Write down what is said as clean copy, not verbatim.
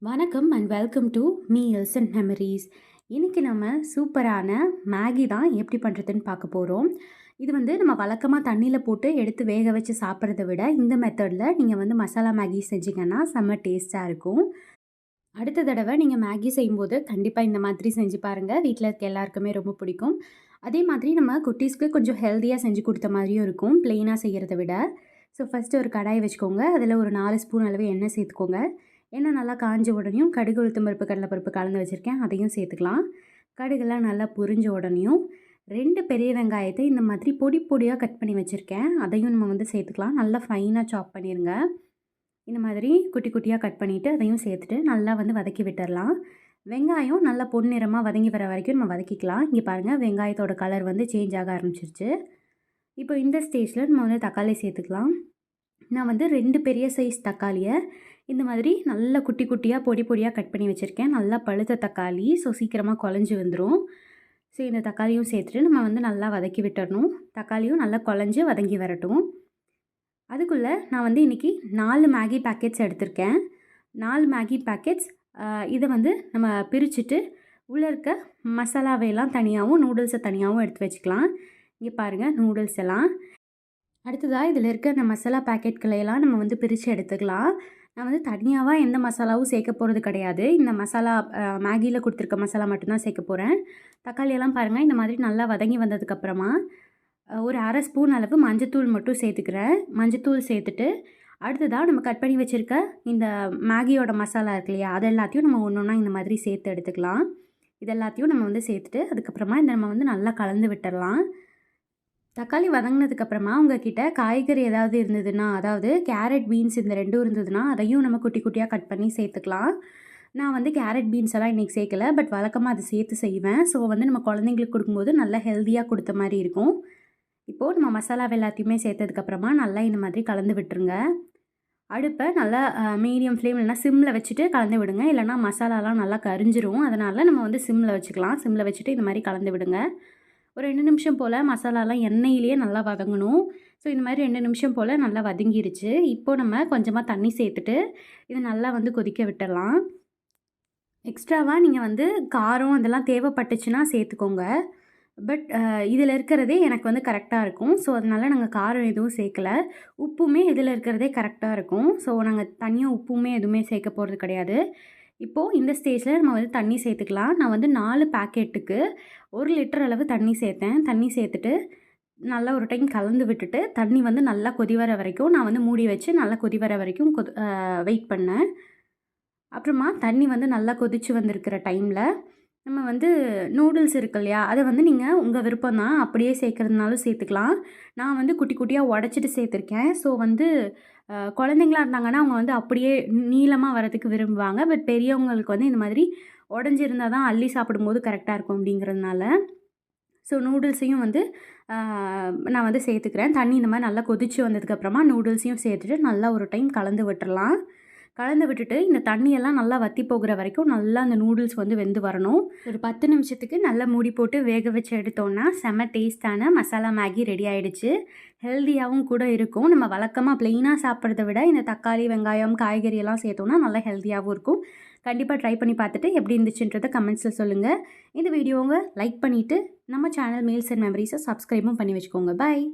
வணக்கம் and welcome to meals and memories. இன்றைக்கி நம்ம சூப்பரான மேகி தான் எப்படி பண்ணுறதுன்னு பார்க்க போகிறோம். இது நம்ம வழக்கமாக தண்ணியில் போட்டு எடுத்து வேக வச்சு சாப்பிட்றத விட இந்த மெத்தடில் நீங்கள் மசாலா மேகி செஞ்சிங்கன்னா செம்ம டேஸ்ட்டாக இருக்கும். அடுத்த தடவை நீங்கள் மேகி செய்யும்போது கண்டிப்பாக இந்த மாதிரி செஞ்சு பாருங்கள். வீட்டில் இருக்க எல்லாருக்குமே ரொம்ப பிடிக்கும். அதே மாதிரி நம்ம குட்டீஸ்க்கு கொஞ்சம் ஹெல்த்தியாக செஞ்சு கொடுத்த மாதிரியும் இருக்கும் ப்ளெயினாக செய்கிறத விட. ஸோ ஃபஸ்ட்டு ஒரு கடாய் வச்சுக்கோங்க. அதில் ஒரு 4 ஸ்பூன் அளவு எண்ணெய் சேர்த்துக்கோங்க. எண்ணெய் நல்லா காஞ்ச உடனேயும் கடுகு, உளுத்தம் பருப்பு, கடலைப்பருப்பு கலந்து வச்சுருக்கேன், அதையும் சேர்த்துக்கலாம். கடுகுலாம் நல்லா பொரிஞ்ச உடனேயும் 2 பெரிய வெங்காயத்தை இந்த மாதிரி பொடி பொடியாக கட் பண்ணி வச்சுருக்கேன், அதையும் நம்ம சேர்த்துக்கலாம். நல்லா ஃபைனாக சாப் பண்ணிடுங்க. இந்த மாதிரி குட்டி குட்டியாக கட் பண்ணிவிட்டு அதையும் சேர்த்துட்டு நல்லா வதக்கி விட்டுடலாம். வெங்காயம் நல்லா பொன்னிறமாக வதங்கி வர வரைக்கும் நம்ம வதக்கிக்கலாம். இங்கே பாருங்கள், வெங்காயத்தோட கலர் சேஞ்ச் ஆக ஆரம்பிச்சிருச்சு. இப்போ இந்த ஸ்டேஜில் நம்ம தக்காளி சேர்த்துக்கலாம். நான் 2 பெரிய சைஸ் தக்காளியை இந்த மாதிரி நல்லா குட்டி குட்டியாக பொடி பொடியாக கட் பண்ணி வச்சுருக்கேன். நல்லா பழுத்த தக்காளி, ஸோ சீக்கிரமாக குழஞ்சி வந்துடும். ஸோ இந்த தக்காளியும் சேர்த்துட்டு நம்ம நல்லா வதக்கி விட்டுறணும். தக்காளியும் நல்லா குழஞ்சி வதங்கி வரட்டும். அதுக்குள்ளே நான் இன்றைக்கி 4 மேகி பேக்கெட்ஸ் எடுத்திருக்கேன். 4 மேகி பேக்கெட்ஸ் இதை நம்ம பிரிச்சுட்டு உள்ளே இருக்க மசாலாவையெல்லாம் தனியாகவும் நூடுல்ஸை தனியாகவும் எடுத்து வச்சுக்கலாம். இங்கே பாருங்கள், நூடுல்ஸ் எல்லாம். அடுத்ததாக இதில் இருக்க அந்த மசாலா பேக்கெட்களையெல்லாம் நம்ம பிரித்து எடுத்துக்கலாம். நான் தனியாகவாக எந்த மசாலாவும் சேர்க்க போகிறது கிடையாது. இந்த மசாலா மேகியில் கொடுத்துருக்க மசாலா மட்டும்தான் சேர்க்க போகிறேன். தக்காளியெல்லாம் பாருங்கள், இந்த மாதிரி நல்லா வதங்கி வந்ததுக்கப்புறமா ஒரு 1/2 ஸ்பூன் அளவு மஞ்சத்தூள் மட்டும் சேர்த்துக்கிறேன். மஞ்சத்தூள் சேர்த்துட்டு அடுத்ததாக நம்ம கட் பண்ணி வச்சுருக்க இந்த மேகியோட மசாலா இருக்கு இல்லையா, அது எல்லாத்தையும் நம்ம ஒன்று ஒன்றா இந்த மாதிரி சேர்த்து எடுத்துக்கலாம். இது எல்லாத்தையும் நம்ம சேர்த்துட்டு அதுக்கப்புறமா இந்த நம்ம நல்லா கலந்து விட்டுடலாம். தக்காளி வதங்கினதுக்கப்புறமா உங்ககிட்ட காய்கறி ஏதாவது இருந்ததுன்னா, அதாவது கேரட், பீன்ஸ் இந்த 2ம் இருந்ததுன்னா அதையும் நம்ம குட்டி குட்டியாக கட் பண்ணி சேர்த்துக்கலாம். நான் கேரட், பீன்ஸ் எல்லாம் இன்றைக்கி சேர்க்கலை, பட் வழக்கமாக அதை சேர்த்து செய்வேன். ஸோ நம்ம குழந்தைங்களுக்கு கொடுக்கும்போது நல்லா ஹெல்த்தியாக கொடுத்த மாதிரி இருக்கும். இப்போது நம்ம மசாலாவை எல்லாத்தையுமே சேர்த்ததுக்கப்புறமா நல்லா இந்த மாதிரி கலந்து விட்டுருங்க. அடுப்பை நல்லா மீடியம் ஃப்ளேம் இல்லைனா சிம்மில் வச்சுட்டு கலந்து விடுங்க. இல்லைனா மசாலாலாம் நல்லா கரிஞ்சிரும். அதனால் நம்ம சிம்மில் வச்சுக்கலாம். சிம்மில் வச்சுட்டு இந்த மாதிரி கலந்து விடுங்க. ஒரு 2 நிமிஷம் போல் மசாலாலாம் எண்ணெயிலேயே நல்லா வதங்கணும். ஸோ இந்த மாதிரி 2 நிமிஷம் போல் நல்லா வதங்கிருச்சு. இப்போது நம்ம கொஞ்சமாக தண்ணி சேர்த்துட்டு இதை நல்லா கொதிக்க விட்டுடலாம். எக்ஸ்ட்ராவாக நீங்கள் காரம் அதெல்லாம் தேவைப்பட்டுச்சுன்னா சேர்த்துக்கோங்க. பட் இதில் இருக்கிறதே எனக்கு கரெக்டாக இருக்கும். ஸோ அதனால் நாங்கள் காரம் எதுவும் சேர்க்கலை. உப்புமே இதில் இருக்கிறதே கரெக்டாக இருக்கும். ஸோ நாங்கள் தனியாக உப்புமே எதுவுமே சேர்க்க போகிறது கிடையாது. இப்போது இந்த ஸ்டேஜில் நம்ம தண்ணி சேர்த்துக்கலாம். நான் 4 பேக்கெட்டுக்கு 1 லிட்டர் அளவு தண்ணி சேர்த்தேன். தண்ணி சேர்த்துட்டு நல்லா ஒரு டைம் கலந்து விட்டுட்டு தண்ணி நல்லா கொதி வர வரைக்கும் நான் மூடி வச்சு நல்லா கொதி வர வரைக்கும் வெயிட் பண்ணேன். அப்புறமா தண்ணி நல்லா கொதித்து வந்திருக்கிற டைமில் நம்ம நூடுல்ஸ் இருக்கு இல்லையா, அதை நீங்கள் உங்கள் விருப்பம் தான், அப்படியே சேர்க்குறதுனாலும் சேர்த்துக்கலாம். நான் குட்டி குட்டியாக உடச்சிட்டு சேர்த்துருக்கேன். ஸோ குழந்தைங்களா இருந்தாங்கன்னா அவங்க அப்படியே நீளமாக வரதுக்கு விரும்புவாங்க. பட் பெரியவங்களுக்கு இந்த மாதிரி உடஞ்சிருந்தால் தான் அள்ளி சாப்பிடும்போது கரெக்டாக இருக்கும் அப்படிங்கிறதுனால ஸோ நூடுல்ஸையும் நான் சேர்த்துக்கிறேன். தண்ணி இந்த மாதிரி நல்லா கொதித்து வந்ததுக்கப்புறமா நூடுல்ஸையும் சேர்த்துட்டு நல்லா ஒரு டைம் கலந்து விட்டுறலாம். கலந்து விட்டுட்டு இந்த தண்ணியெல்லாம் நல்லா வற்றி போகிற வரைக்கும் நல்லா அந்த நூடுல்ஸ் வெந்து வரணும். ஒரு 10 நிமிஷத்துக்கு நல்லா மூடி போட்டு வேக வச்சு எடுத்தோன்னா செம்ம டேஸ்டான மசாலா மேகி ரெடி ஆகிடுச்சு. ஹெல்த்தியாகவும் கூட இருக்கும். நம்ம வழக்கமாக ப்ளெயினாக சாப்பிட்றத விட இந்த தக்காளி, வெங்காயம், காய்கறி எல்லாம் சேர்த்தோன்னா நல்லா ஹெல்த்தியாகவும் இருக்கும். கண்டிப்பாக ட்ரை பண்ணி பார்த்துட்டு எப்படி இருந்துச்சுன்றதை கமெண்ட்ஸில் சொல்லுங்கள். இந்த வீடியோவை லைக் பண்ணிவிட்டு நம்ம சேனல் மீல்ஸ் அண்ட் மெமரிஸை சப்ஸ்கிரைபும் பண்ணி வச்சுக்கோங்க. பாய்.